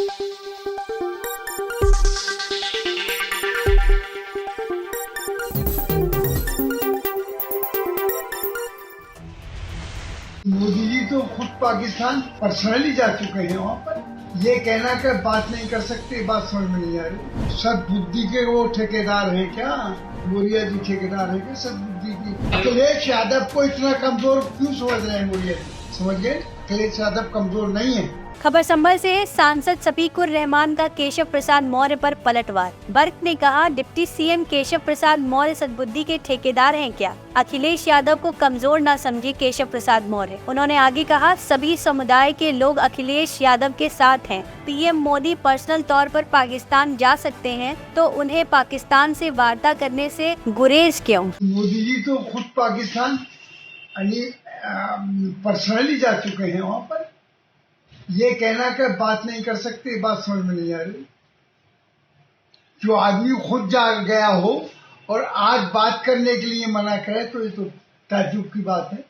मोदी जी तो खुद पाकिस्तान पर्सनली जा चुके हैं वहाँ पर। ये कहना कि बात नहीं कर सकते, बात समझ में नहीं आ रही। सद्बुद्धि के वो ठेकेदार हैं क्या? मौर्य जी ठेकेदार हैं क्या सद्बुद्धि की? अखिलेश यादव को इतना कमजोर क्यों समझ रहे हैं मौर्य जी? समझ गए, अखिलेश यादव कमजोर नहीं है। खबर संभल से सांसद शफीकुर रहमान का केशव प्रसाद मौर्य पर पलटवार। बर्क ने कहा, डिप्टी सीएम केशव प्रसाद मौर्य सद्बुद्धि के ठेकेदार हैं क्या? अखिलेश यादव को कमजोर न समझे केशव प्रसाद मौर्य। उन्होंने आगे कहा, सभी समुदाय के लोग अखिलेश यादव के साथ हैं। पीएम मोदी पर्सनल तौर पर पाकिस्तान जा सकते हैं तो उन्हें पाकिस्तान से वार्ता करने से गुरेज क्यों? मोदी जी तो खुद पाकिस्तान पर्सनली जा चुके हैं वहाँ पर। ये कहना कि बात नहीं कर सकते, बात समझ में नहीं आ रही। जो आदमी खुद जा गया हो और आज बात करने के लिए मना करे तो ये तो ताज्जुब की बात है।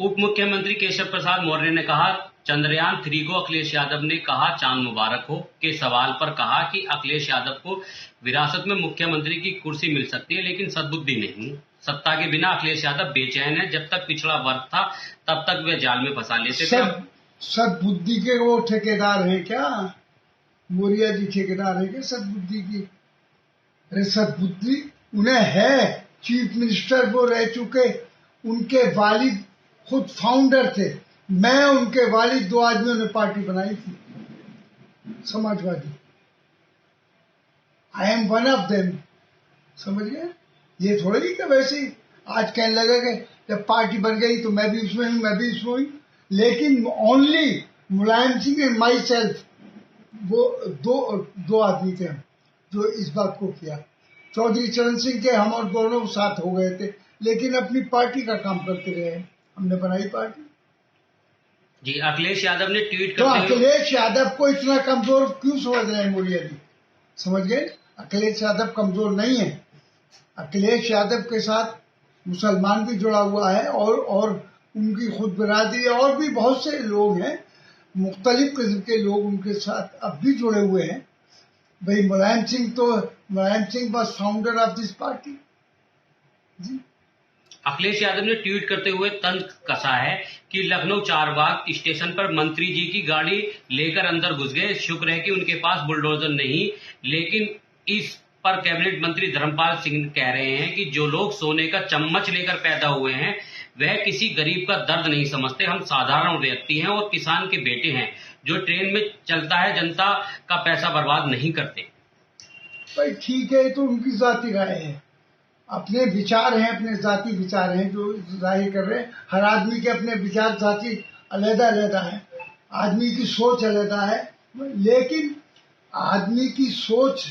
उप मुख्यमंत्री केशव प्रसाद मौर्य ने कहा, चंद्रयान 3 को अखिलेश यादव ने कहा चांद मुबारक हो के सवाल पर कहा कि अखिलेश यादव को विरासत में मुख्यमंत्री की कुर्सी मिल सकती है, लेकिन सद्बुद्धि नहीं। सत्ता के बिना अखिलेश यादव बेचैन है। जब तक पिछड़ा वर्ग था तब तक वे जाल में फंसा लेते थे। सद्बुद्धि के वो ठेकेदार हैं क्या? मौर्य जी ठेकेदार हैं क्या सद्बुद्धि की? अरे सद्बुद्धि उन्हें है। चीफ मिनिस्टर वो रह चुके, उनके वालिद खुद फाउंडर थे। मैं उनके वालिद, 2 आदमियों ने पार्टी बनाई थी Samajwadi. I am one of them. समझ गए? ये थोड़ा ही कि वैसे ही आज कहने लगे कि जब पार्टी बन गई तो मैं भी उसमें हूँ, मैं भी उसमें हूँ। लेकिन only Mulayam Singh and my self, वो दो आदमी थे हम जो इस बात को किया। चौधरी चरण सिंह के हम और दोनों साथ हो गए थे, लेकिन अपनी पार्टी का काम करते रहे। हमने बनाई पार्टी। जी, अखिलेश यादव ने ट्वीट तो करते अखिलेश यादव को इतना कमजोर क्यों समझ रहे हैं मौर्य जी? समझ गए, अखिलेश यादव कमजोर नहीं है। अखिलेश यादव के साथ मुसलमान भी जुड़ा हुआ है और उनकी खुद बिरादरी और भी बहुत से लोग हैं, मुख्तलिफ किस्म के लोग उनके साथ अब भी जुड़े हुए हैं। भाई मुलायम सिंह बस फाउंडर ऑफ दिस पार्टी। जी, अखिलेश यादव ने ट्वीट करते हुए तंज कसा है कि लखनऊ चारबाग स्टेशन पर मंत्री जी की गाड़ी लेकर अंदर घुस गए। शुक्र है कि उनके पास बुलडोजर नहीं। लेकिन इस पर कैबिनेट मंत्री धर्मपाल सिंह कह रहे हैं कि जो लोग सोने का चम्मच लेकर पैदा हुए हैं वह किसी गरीब का दर्द नहीं समझते। हम साधारण व्यक्ति हैं और किसान के बेटे हैं जो ट्रेन में चलता है, जनता का पैसा बर्बाद नहीं करते। भाई ठीक है, तो उनकी जाती राय है, अपने विचार हैं, अपने जाति विचार हैं जो जाहिर कर रहे हैं। हर आदमी के अपने विचार जाति अलग-अलग हैं, आदमी की सोच अलग है। लेकिन आदमी की सोच,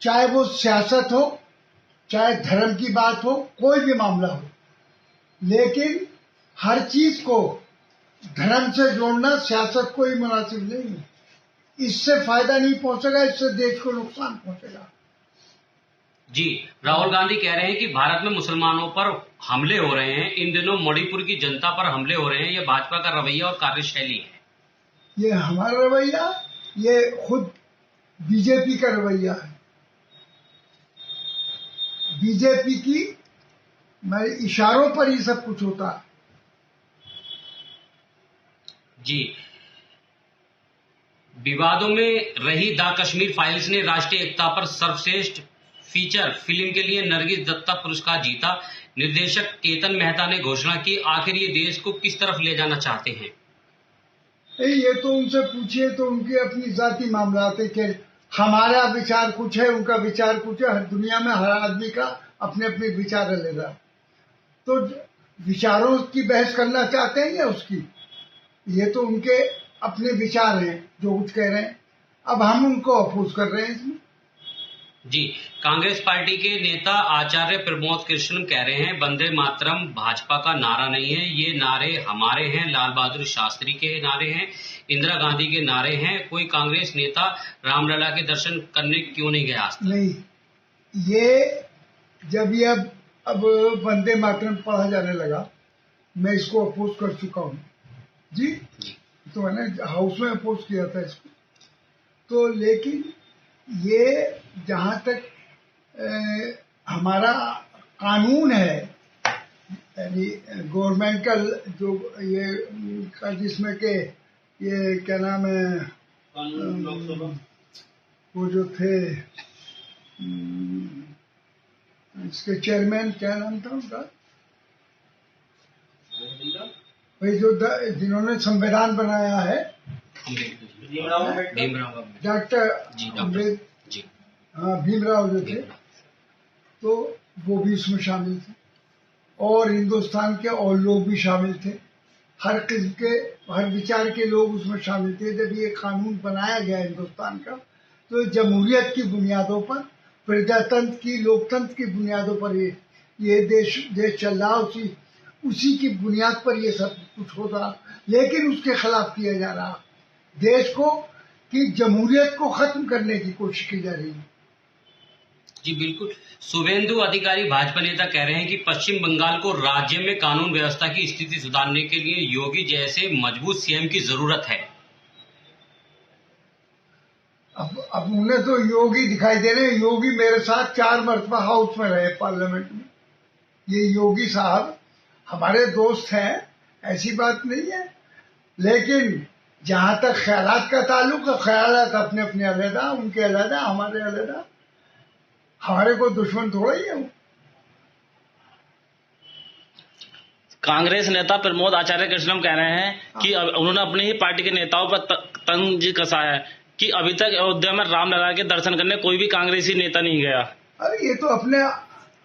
चाहे वो सियासत हो, चाहे धर्म की बात हो, कोई भी मामला हो, लेकिन हर चीज को धर्म से जोड़ना सियासत को ही मुनासिब नहीं है। इससे फायदा नहीं पहुंचेगा, इससे देश को नुकसान पहुंचेगा। जी, राहुल गांधी कह रहे हैं कि भारत में मुसलमानों पर हमले हो रहे हैं। इन दिनों मणिपुर की जनता पर हमले हो रहे हैं। ये भाजपा का रवैया और कार्यशैली है। ये हमारा रवैया, ये खुद बीजेपी का रवैया है। बीजेपी की इशारों पर ही सब कुछ होता है। जी, विवादों में रही द कश्मीर फाइल्स ने राष्ट्रीय एकता पर सर्वश्रेष्ठ फीचर फिल्म के लिए नरगिस दत्ता पुरस्कार जीता। निर्देशक केतन मेहता ने घोषणा की। आखिर ये देश को किस तरफ ले जाना चाहते हैं? ये तो उनसे पूछिए, तो उनकी अपनी जाति मामलात है कि हमारा विचार कुछ है, उनका विचार कुछ है। हर दुनिया में हर आदमी का अपने अपने विचार लेगा, तो विचारों की बहस करना चाहते हैं या उसकी? ये तो उनके अपने विचार हैं जो कुछ कह रहे हैं। अब हम उनको अपोज कर रहे हैं इसमें। जी, कांग्रेस पार्टी के नेता आचार्य प्रमोद कृष्ण कह रहे हैं, वंदे मातरम भाजपा का नारा नहीं है, ये नारे हमारे हैं, लाल बहादुर शास्त्री के नारे हैं, इंदिरा गांधी के नारे हैं। कोई कांग्रेस नेता रामलला के दर्शन करने क्यों नहीं गया? नहीं, ये जब ये अब वंदे मातरम पढ़ा जाने लगा, मैं इसको अपोज कर चुका हूँ। जी, तो मैंने हाउस में पोस्ट किया था इसको। तो लेकिन ये जहाँ तक हमारा कानून है, यानी गवर्नमेंट का जो ये का जिसमें के ये क्या नाम है, वो जो थे इसके चेयरमैन, क्या नाम था उनका, वही जो जिन्होंने संविधान बनाया है, डॉक्टर अम्बेडकर, हाँ भीमराव जो थे, तो वो भी इसमें शामिल थे और हिंदुस्तान के और लोग भी शामिल थे। हर किस्म के, हर विचार के लोग उसमें शामिल थे। जब ये कानून बनाया गया हिंदुस्तान का, तो जमहूरियत की बुनियादों पर, प्रजातंत्र की, लोकतंत्र की बुनियादों पर ये देश चल रहा, उसी की बुनियाद पर ये सब कुछ हो रहा, लेकिन उसके खिलाफ किया जा रहा। देश को की जमहूरियत को खत्म करने की कोशिश की जा रही है। जी बिल्कुल। शुभेंदु अधिकारी भाजपा नेता कह रहे हैं कि पश्चिम बंगाल को राज्य में कानून व्यवस्था की स्थिति सुधारने के लिए योगी जैसे मजबूत सीएम की जरूरत है। अब उन्हें तो योगी दिखाई दे रहे हैं। योगी मेरे साथ 4 मरतबा हाउस में रहे, पार्लियामेंट में। ये योगी साहब हमारे दोस्त हैं, ऐसी बात नहीं है, लेकिन जहां तक ख्यालात का ताल्लुक है, ख्यालात अपने अपने अलग, उनके अलग, हमारे अलग, हमारे को दुश्मन थोड़ा ही है। कांग्रेस नेता प्रमोद आचार्य कृष्णम कह रहे हैं कि उन्होंने अपनी ही पार्टी के नेताओं पर तंज कसा है कि अभी तक अयोध्या में राम लला के दर्शन करने कोई भी कांग्रेसी नेता नहीं गया। अरे ये तो अपने,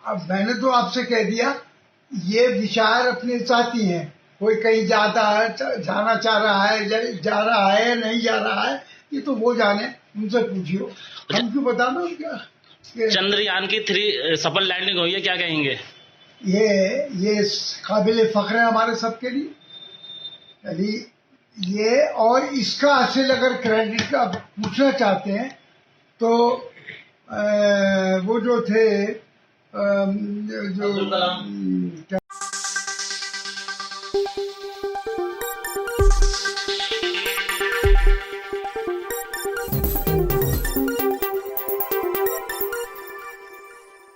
अब मैंने तो आपसे कह दिया, ये विचार अपने साथी हैं। कोई कहीं जाता है, जाना चाह रहा है, जा रहा है, नहीं जा रहा है, ये तो वो जाने, उनसे पूछियो, हम क्यों बताना क्या। चंद्रयान की 3 सफल लैंडिंग हुई है, क्या कहेंगे? ये काबिल फख्र है हमारे सबके लिए। यानी ये, और इसका असल अगर क्रेडिट का पूछना चाहते हैं तो वो जो थे जो